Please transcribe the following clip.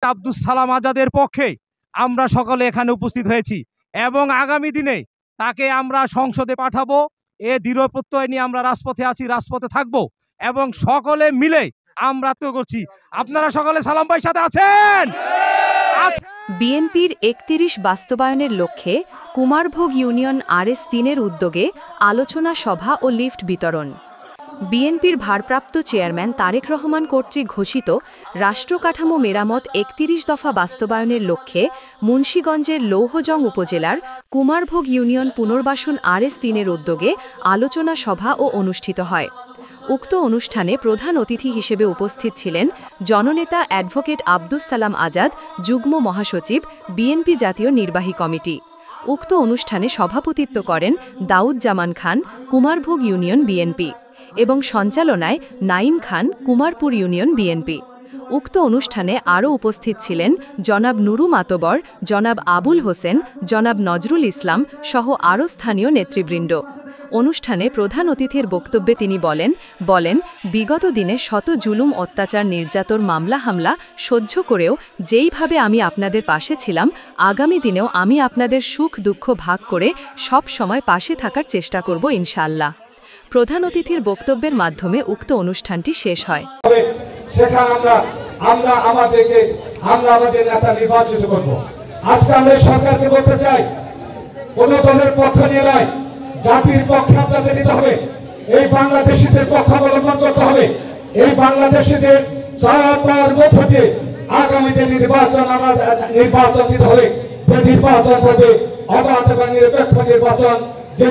আব্দুস সালাম আজাদের পক্ষে আমরা সকলে এখানে উপস্থিত হয়েছি এবং আগামী দিনে তাকে আমরা সংসদে পাঠাবো। এ দৃঢ় প্রত্যয় নিয়ে আমরা রাজপথে আছি, রাজপথে থাকবো এবং সকলে মিলে আমরা তো করছি। আপনারা সকলে সালাম ভাইয়ের সাথে আছেন? বিএনপির ৩১ বাস্তবায়নের লক্ষ্যে কুমারভোগ ইউনিয়ন RS-3-এর উদ্যোগে আলোচনা সভা ও লিফট বিতরণ। বিএনপির ভারপ্রাপ্ত চেয়ারম্যান তারেক রহমান কর্তৃক ঘোষিত রাষ্ট্রকাঠামো মেরামত ৩১ দফা বাস্তবায়নের লক্ষ্যে মুন্সিগঞ্জের লৌহজং উপজেলার কুমারভোগ ইউনিয়ন পুনর্বাসন RS-3-এর উদ্যোগে আলোচনা সভা ও অনুষ্ঠিত হয়। উক্ত অনুষ্ঠানে প্রধান অতিথি হিসেবে উপস্থিত ছিলেন জননেতা অ্যাডভোকেট আব্দুস সালাম আজাদ, যুগ্ম মহাসচিব, বিএনপি জাতীয় নির্বাহী কমিটি। উক্ত অনুষ্ঠানে সভাপতিত্ব করেন দাউদ জামান খান, কুমারভোগ ইউনিয়ন বিএনপি এবং সঞ্চালনায় নাইম খান, কুমারপুর ইউনিয়ন বিএনপি। উক্ত অনুষ্ঠানে আরও উপস্থিত ছিলেন জনাব নুরু মাতবর, জনাব আবুল হোসেন, জনাব নজরুল ইসলাম সহ আরও স্থানীয় নেতৃবৃন্দ। অনুষ্ঠানে প্রধান অতিথির বক্তব্যে তিনি বলেন বিগত দিনে শত জুলুম, অত্যাচার, নির্যাতন, মামলা হামলা সহ্য করেও যেইভাবে আমি আপনাদের পাশে ছিলাম, আগামী দিনেও আমি আপনাদের সুখ দুঃখ ভাগ করে সব সময় পাশে থাকার চেষ্টা করব ইনশাআল্লাহ। প্রধান অতিথির বক্তব্যের মাধ্যমে উক্ত অনুষ্ঠানটি শেষ হয়। আমরা আমাদের নেতা নির্বাচিত করব। আজকে আমরা সরকারকে বলতে চাই, কোন দলের পক্ষ নিয়ে নয়, জাতির পক্ষে আপনাদের নিতে হবে। এই বাংলাদেশিদের পক্ষ অবলম্বন করতে হবে। এই বাংলাদেশিদের চাওয়া পাওয়ার মধ্য দিয়ে আগামীতে নির্বাচন দিতে হবে। যে নির্বাচন হবে অবাধ এবং নিরপেক্ষ নির্বাচন, যে